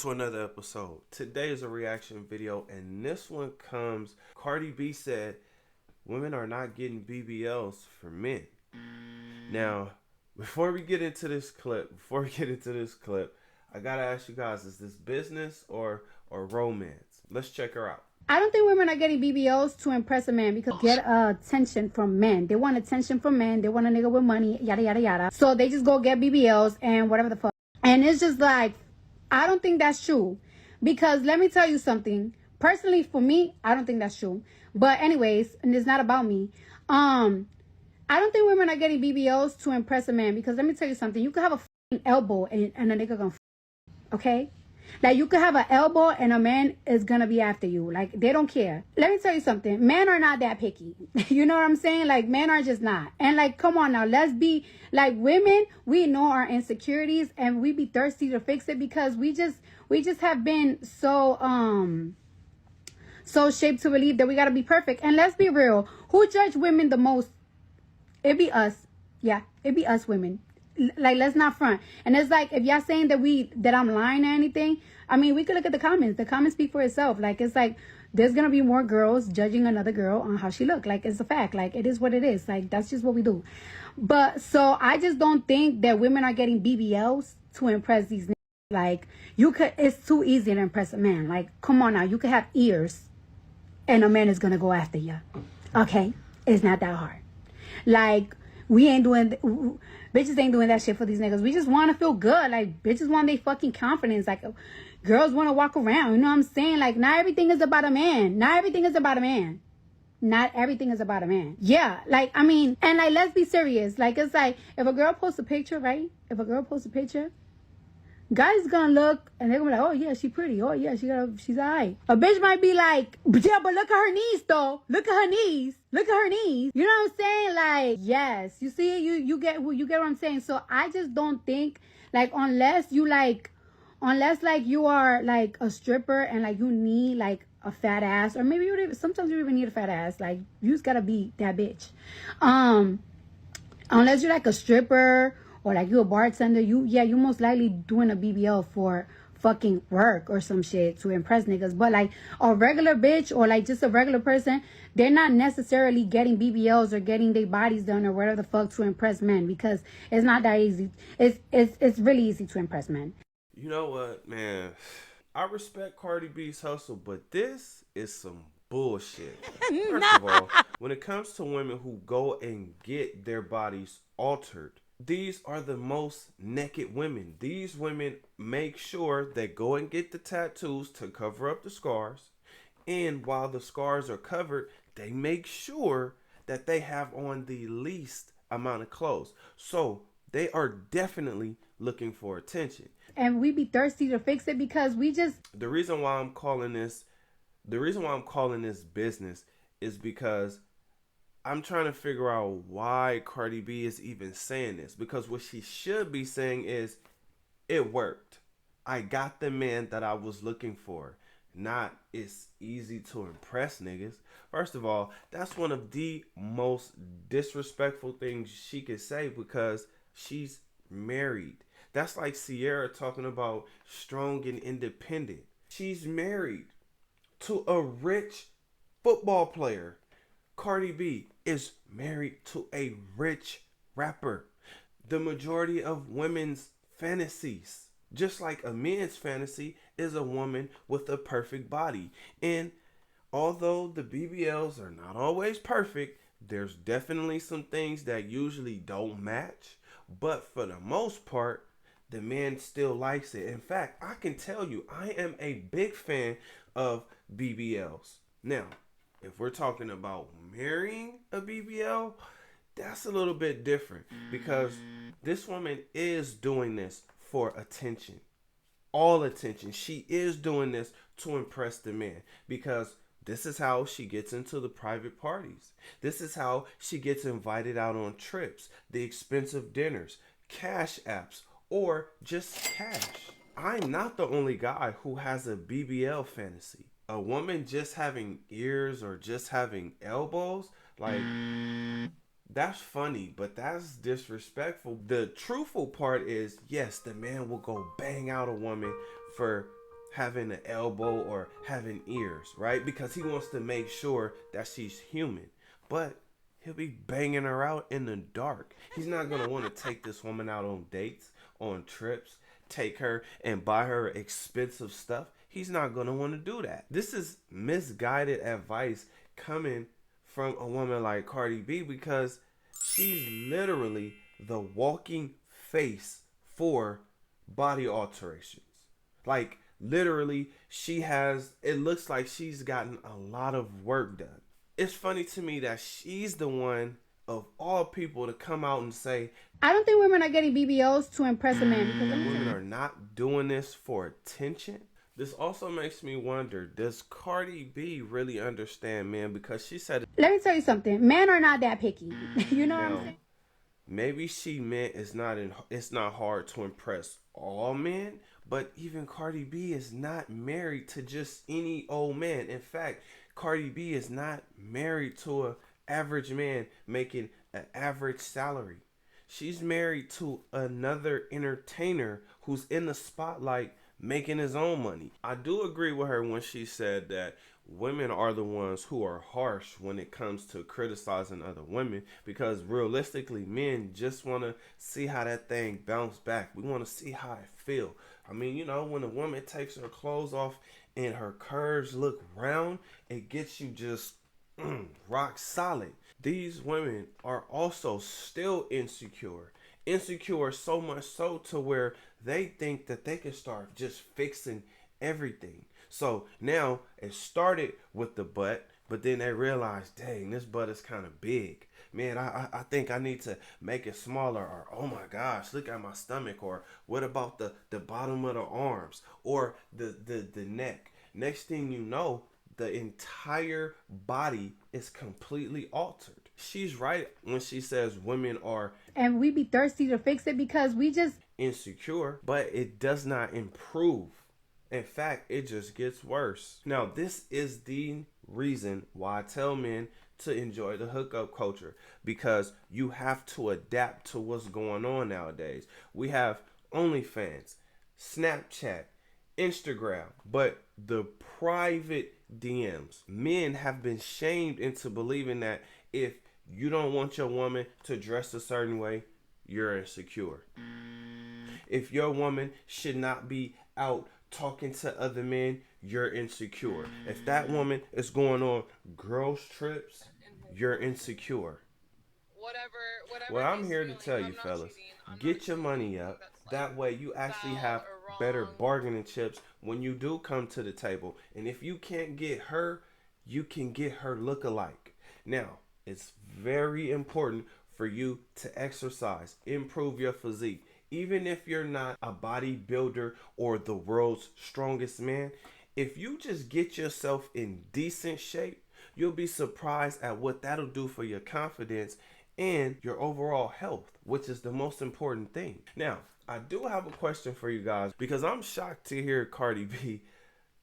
to another episode. Today is a reaction video, and this one comes. Cardi B said women are not getting BBLs for men. Now, before we get into this clip, I gotta ask you guys: is this business or romance? Let's check her out. I don't think women are getting BBLs to impress a man because get attention from men. They want attention from men. They want a nigga with money, yada, yada, yada. So they just go get BBLs and whatever the fuck. And it's just like, I don't think that's true. Because let me tell you something. Personally, for me, I don't think that's true. But anyways, and it's not about me. I don't think women are getting BBLs to impress a man. Because let me tell you something. You could have a fucking elbow and a nigga gonna okay? Like, you could have an elbow and a man is gonna be after you. Like, they don't care. Let me tell you something. Men are not that picky. You know what I'm saying? Like, men are just not. And, like, come on now. Let's be, like, women, we know our insecurities and we be thirsty to fix it because we just have been so shaped to believe that we gotta be perfect. And let's be real. Who judge women the most? It be us. Yeah, it be us women. Like, let's not front. And it's like, if y'all saying that I'm lying or anything, I mean, we could look at the comments. The comments speak for itself. Like, it's like, there's gonna be more girls judging another girl on how she look. Like, it's a fact. Like, it is what it is. Like, that's just what we do. But so I just don't think that women are getting BBLs to impress these niggas. Like, it's too easy to impress a man. Like, come on now, you could have ears and a man is gonna go after you. Okay, it's not that hard. Like, we ain't doing, bitches ain't doing that shit for these niggas. We just want to feel good. Like, bitches want their fucking confidence. Like, girls want to walk around. You know what I'm saying? Like, not everything is about a man. Not everything is about a man. Not everything is about a man. Yeah, like, I mean, and like, let's be serious. Like, it's like, if a girl posts a picture, right? If a girl posts a picture, guys gonna look and they're gonna be like, oh yeah, she pretty. Oh yeah, she's alright. A bitch might be like, yeah, but look at her knees though. Look at her knees. Look at her knees. You know what I'm saying? Like, yes, you see, you get what I'm saying. So I just don't think, like, unless you are like a stripper and like you need like a fat ass, or maybe sometimes you even need a fat ass. Like, you just gotta be that bitch. Unless you're like a stripper or like you a bartender, you most likely doing a BBL for fucking work or some shit to impress niggas. But like a regular bitch or like just a regular person, they're not necessarily getting BBLs or getting their bodies done or whatever the fuck to impress men, because it's not that easy. It's really easy to impress men. You know what, man? I respect Cardi B's hustle, but this is some bullshit. First of all, when it comes to women who go and get their bodies altered, these are the most naked women. These women make sure they go and get the tattoos to cover up the scars. And while the scars are covered, they make sure that they have on the least amount of clothes. So they are definitely looking for attention. And we be thirsty to fix it because we just... The reason why I'm calling this business is because I'm trying to figure out why Cardi B is even saying this. Because what she should be saying is, it worked. I got the man that I was looking for. Not, it's easy to impress niggas. First of all, that's one of the most disrespectful things she could say, because she's married. That's like Sierra talking about strong and independent. She's married to a rich football player. Cardi B is married to a rich rapper. The majority of women's fantasies, just like a man's fantasy, is a woman with a perfect body. And although the BBLs are not always perfect, there's definitely some things that usually don't match. But for the most part, the man still likes it. In fact, I can tell you, I am a big fan of BBLs. Now, if we're talking about marrying a BBL, that's a little bit different, because this woman is doing this for attention. All attention. She is doing this to impress the man, because this is how she gets into the private parties. This is how she gets invited out on trips, the expensive dinners, cash apps, or just cash. I'm not the only guy who has a BBL fantasy. A woman just having ears or just having elbows, like, that's funny, but that's disrespectful. The truthful part is, yes, the man will go bang out a woman for having an elbow or having ears, right? Because he wants to make sure that she's human. But he'll be banging her out in the dark. He's not going to want to take this woman out on dates, on trips, take her and buy her expensive stuff. He's not going to want to do that. This is misguided advice coming from a woman like Cardi B, because she's literally the walking face for body alterations. Like, literally, she has, it looks like she's gotten a lot of work done. It's funny to me that she's the one of all people to come out and say, I don't think women are getting BBLs to impress a man, because women are not doing this for attention. This also makes me wonder, does Cardi B really understand men? Because she said, let me tell you something. Men are not that picky. You know what I'm saying? maybe she meant it's not hard to impress all men, but even Cardi B is not married to just any old man. In fact, Cardi B is not married to an average man making an average salary. She's married to another entertainer who's in the spotlight making his own money. I do agree with her when she said that women are the ones who are harsh when it comes to criticizing other women, because realistically men just want to see how that thing bounce back. We want to see how it feel. I mean, you know, when a woman takes her clothes off and her curves look round, it gets you just rock solid. These women are also still insecure. Insecure so much so to where they think that they can start just fixing everything. So now it started with the butt, but then they realized, dang, this butt is kind of big. Man, I think I need to make it smaller. Or, oh my gosh, look at my stomach. Or what about the bottom of the arms? Or the neck? Next thing you know, the entire body is completely altered. She's right when she says women are, And we be thirsty to fix it because we just insecure, but it does not improve. In fact, it just gets worse. Now, this is the reason why I tell men to enjoy the hookup culture, because you have to adapt to what's going on nowadays. We have OnlyFans, Snapchat, Instagram, but the private DMs. Men have been shamed into believing that if you don't want your woman to dress a certain way, you're insecure. If your woman should not be out talking to other men, you're insecure. If that woman is going on girls trips, you're insecure. Well, I'm here to tell you, fellas, get your money up. That way you actually have better bargaining chips when you do come to the table. And if you can't get her, you can get her lookalike. Now, it's very important for you to exercise, improve your physique. Even if you're not a bodybuilder or the world's strongest man, if you just get yourself in decent shape, you'll be surprised at what that'll do for your confidence and your overall health, which is the most important thing. Now, I do have a question for you guys, because I'm shocked to hear Cardi B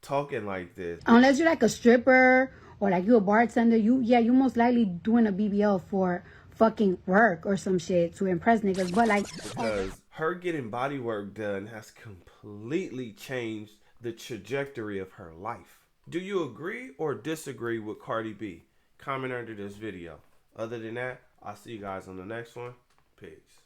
talking like this. unless you're like a stripper or like you a bartender, you most likely doing a BBL for fucking work or some shit to impress niggas. But like, Because her getting body work done has completely changed the trajectory of her life. Do you agree or disagree with Cardi B? Comment under this video. Other than that, I'll see you guys on the next one. Peace.